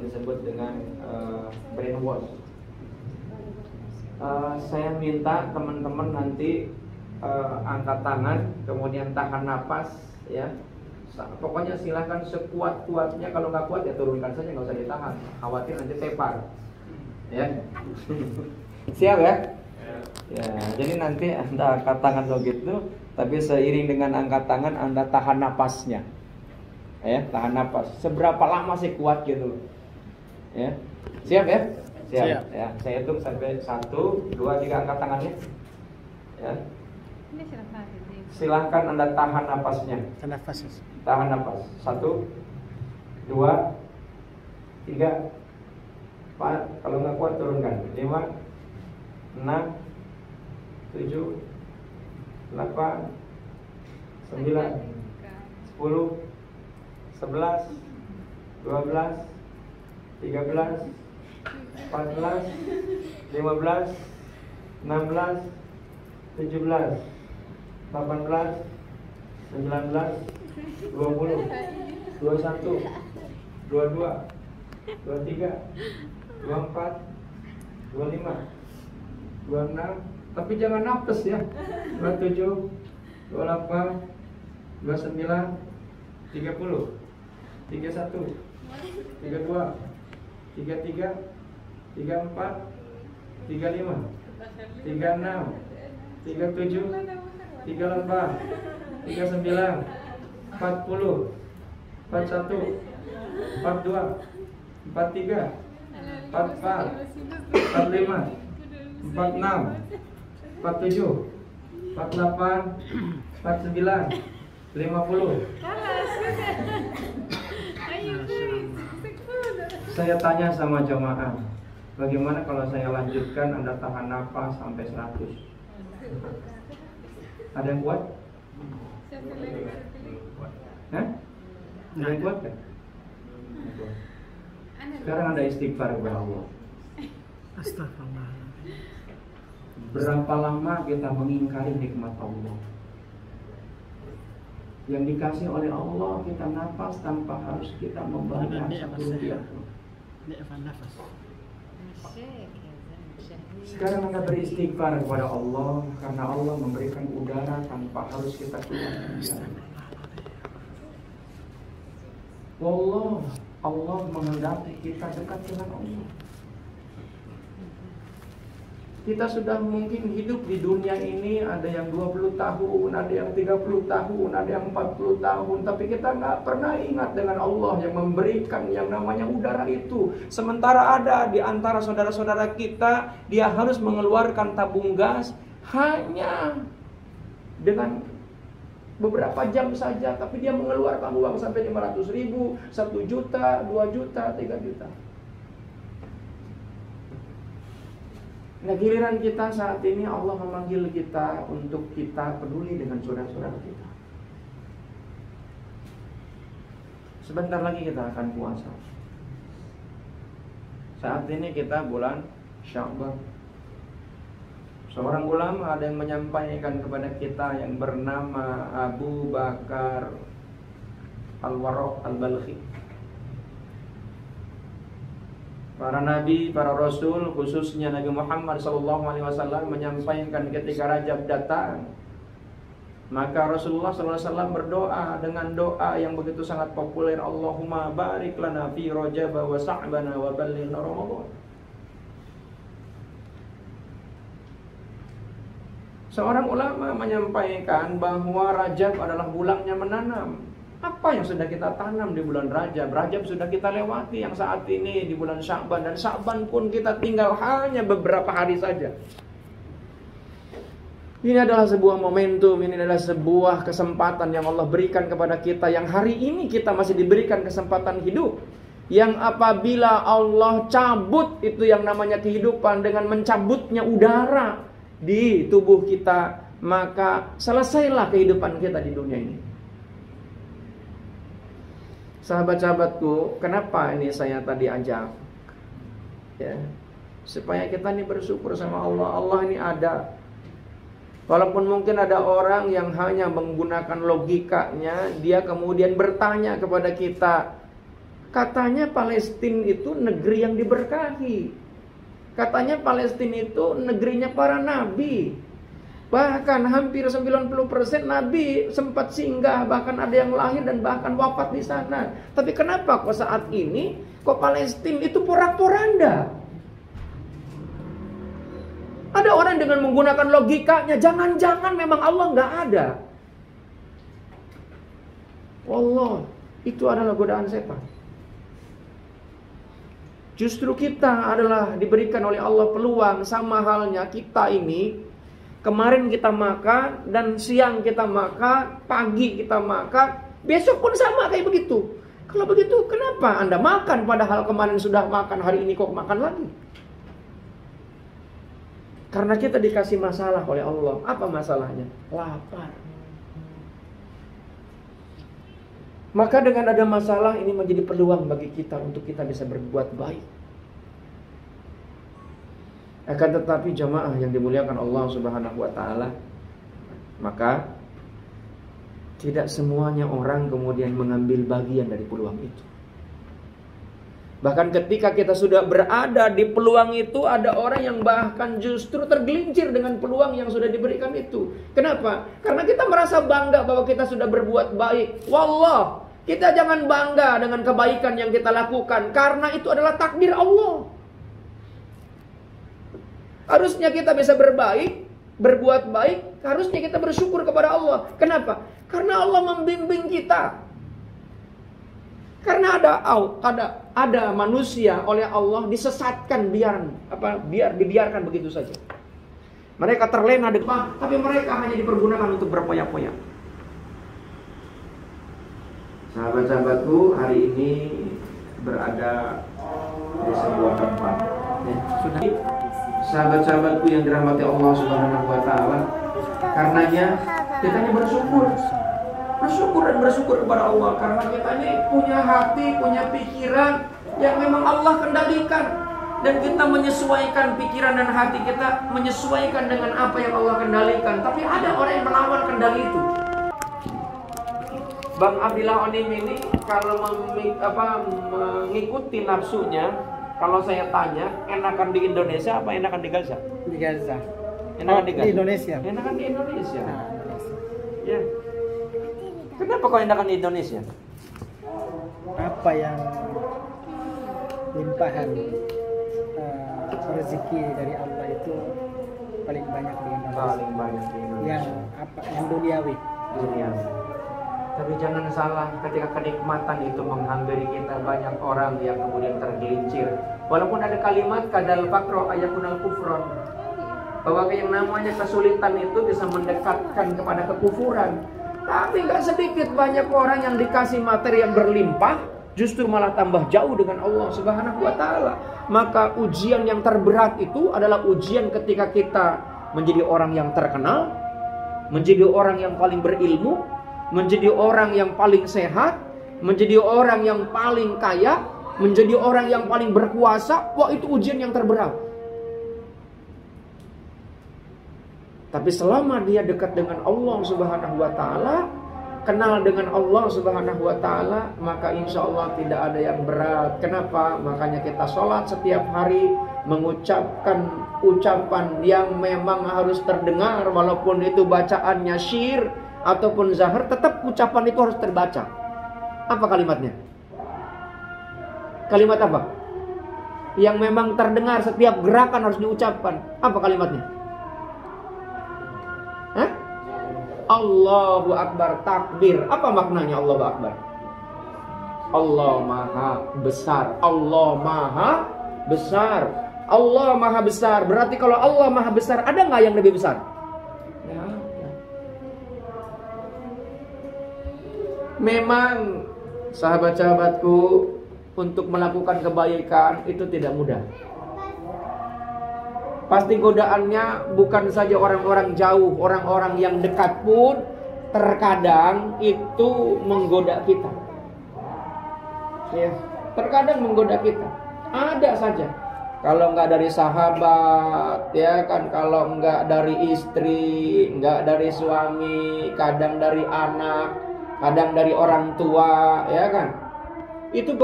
disebut dengan brainwash. Saya minta teman-teman nanti angkat tangan, kemudian tahan napas, ya. Pokoknya silahkan sekuat-kuatnya. Kalau nggak kuat ya turunkan saja, nggak usah ditahan. Khawatir nanti tepar, ya. Siap ya? Ya. Jadi nanti Anda angkat tangan begitu, tapi seiring dengan angkat tangan Anda tahan napasnya, ya. Tahan napas. Seberapa lama sih kuat gitu, ya. Siap ya? Siap. Ya. Saya hitung sampai 1, 2, 3 angkat tangannya, ya. Silahkan Anda tahan napasnya. Tahan napas. 1, 2, 3, 4. Kalau nggak kuat turunkan. 5, 6, 7, 8, 9, 10, 11, 12, 13, 14, 15, 16, 17, 18, 19, 20, 21, 22, 23, 24, 25, 26. Tapi jangan nafas ya. 27, 28, 29, 30, 31, 32, 33, 34, 35, 36, 37, 38, 39, 40, 41, 42, 43, 44, 45, 46, 47, 48, 49, 50. Saya tanya sama jemaah, bagaimana kalau saya lanjutkan Anda tahan nafas sampai 100? Ada yang kuat? Hah? Ada yang kuat kan? Sekarang Anda istighfar kepada Allah. Astagfirullah. Berapa lama kita mengingkari nikmat Allah? Yang dikasih oleh Allah, kita nafas tanpa harus kita membayar satu rupiah pun. Sekarang Anda beristighfar kepada Allah, karena Allah memberikan udara tanpa harus kita keluarkan. Allah menghendaki kita dekat dengan Allah. Kita sudah mungkin hidup di dunia ini, ada yang 20 tahun, ada yang 30 tahun, ada yang 40 tahun, tapi kita nggak pernah ingat dengan Allah yang memberikan yang namanya udara itu. Sementara ada di antara saudara-saudara kita, dia harus mengeluarkan tabung gas hanya dengan beberapa jam saja, tapi dia mengeluarkan uang sampai 500.000, 1 juta, 2 juta, 3 juta. Nah, giliran kita saat ini Allah memanggil kita untuk kita peduli dengan saudara-saudara kita. Sebentar lagi kita akan puasa. Saat ini kita bulan Sya'ban. Seorang ulama ada yang menyampaikan kepada kita yang bernama Abu Bakar Al-Warraq Al-Balkhi. Para nabi, para rasul, khususnya Nabi Muhammad SAW menyampaikan ketika Rajab datang, maka Rasulullah SAW berdoa dengan doa yang begitu sangat populer, Allahumma barik lana fi Rajab wa sa'bana wa ballighna Ramadan. Seorang ulama menyampaikan bahwa Rajab adalah bulannya menanam. Apa yang sudah kita tanam di bulan Rajab? Rajab sudah kita lewati, yang saat ini di bulan Sya'ban, dan Sya'ban pun kita tinggal hanya beberapa hari saja. Ini adalah sebuah momentum, ini adalah sebuah kesempatan yang Allah berikan kepada kita, yang hari ini kita masih diberikan kesempatan hidup. Yang apabila Allah cabut itu yang namanya kehidupan dengan mencabutnya udara di tubuh kita, maka selesailah kehidupan kita di dunia ini. Sahabat-sahabatku, kenapa ini saya tadi ajak? Ya, supaya kita ini bersyukur sama Allah. Allah ini ada. Walaupun mungkin ada orang yang hanya menggunakan logikanya, dia kemudian bertanya kepada kita, Katanya Palestina itu negeri yang diberkahi. Katanya Palestina itu negerinya para nabi. Bahkan hampir 90% nabi sempat singgah, bahkan ada yang lahir dan bahkan wafat di sana. Tapi kenapa kok saat ini kok Palestina itu porak-poranda? Ada orang dengan menggunakan logikanya, jangan-jangan memang Allah nggak ada. Wallah, itu adalah godaan setan. Justru kita adalah diberikan oleh Allah peluang, sama halnya kita ini. Kemarin kita makan, dan siang kita makan, pagi kita makan, besok pun sama kayak begitu. Kalau begitu, kenapa Anda makan padahal kemarin sudah makan, hari ini kok makan lagi? Karena kita dikasih masalah oleh Allah. Apa masalahnya? Lapar. Maka dengan ada masalah ini menjadi peluang bagi kita untuk kita bisa berbuat baik. Akan tetapi jamaah yang dimuliakan Allah Subhanahu wa taala, maka tidak semuanya orang kemudian mengambil bagian dari peluang itu. Bahkan ketika kita sudah berada di peluang itu, ada orang yang bahkan justru tergelincir dengan peluang yang sudah diberikan itu. Kenapa? Karena kita merasa bangga bahwa kita sudah berbuat baik. Wallah, kita jangan bangga dengan kebaikan yang kita lakukan, karena itu adalah takdir Allah. Harusnya kita bisa berbuat baik, harusnya kita bersyukur kepada Allah. Kenapa? Karena Allah membimbing kita. Karena ada manusia oleh Allah disesatkan biar dibiarkan begitu saja. Mereka terlena depan, tapi mereka hanya dipergunakan untuk berpoya-poya. Sahabat-sahabatku, hari ini berada di sebuah tempat. Sudah. Sahabat-sahabatku yang dirahmati Allah Subhanahu wa taala, karenanya kita hanya bersyukur dan bersyukur kepada Allah, karena kita ini punya hati, punya pikiran yang memang Allah kendalikan, dan kita menyesuaikan pikiran dan hati kita menyesuaikan dengan apa yang Allah kendalikan. Tapi ada orang yang melawan kendali itu. Bang Abdillah Onim ini kalau mengikuti nafsunya, kalau saya tanya, enakan di Indonesia apa enakan di Gaza? Di Gaza. Enakan di Gaza. Di Indonesia. Enakan di Indonesia. Nah, Indonesia. Ya. Kenapa kau enakan di Indonesia? Apa yang limpahan rezeki dari Allah itu paling banyak di Indonesia. Paling banyak di Indonesia. Yang duniawi. Duniawi. Tapi jangan salah, ketika kenikmatan itu menghampiri kita, banyak orang yang kemudian tergelincir. Walaupun ada kalimat kadal fakro ayakunal kufron, bahwa yang namanya kesulitan itu bisa mendekatkan kepada kekufuran. Tapi gak sedikit banyak orang yang dikasih materi yang berlimpah, justru malah tambah jauh dengan Allah Subhanahu wa taala. Maka ujian yang terberat itu adalah ujian ketika kita menjadi orang yang terkenal, menjadi orang yang paling berilmu, menjadi orang yang paling sehat, menjadi orang yang paling kaya, menjadi orang yang paling berkuasa. Wah, itu ujian yang terberat. Tapi selama dia dekat dengan Allah Subhanahu wa taala, kenal dengan Allah Subhanahu wa taala, maka insya Allah tidak ada yang berat. Kenapa? Makanya kita sholat setiap hari mengucapkan ucapan yang memang harus terdengar, walaupun itu bacaannya syir ataupun zahar, tetap ucapan itu harus terbaca. Apa kalimatnya? Kalimat apa? Yang memang terdengar, setiap gerakan harus diucapkan. Apa kalimatnya? Hah? Allahu Akbar, takbir. Apa maknanya Allahu Akbar? Allah Maha Besar. Allah Maha Besar. Allah Maha Besar. Berarti kalau Allah Maha Besar, ada nggak yang lebih besar? Ya. Memang sahabat-sahabatku, untuk melakukan kebaikan itu tidak mudah. Pasti godaannya bukan saja orang-orang jauh, orang-orang yang dekat pun terkadang itu menggoda kita. Ya, terkadang menggoda kita. Ada saja. Kalau nggak dari sahabat, ya kan, kalau nggak dari istri, nggak dari suami, kadang dari anak, kadang dari orang tua, ya kan. Itu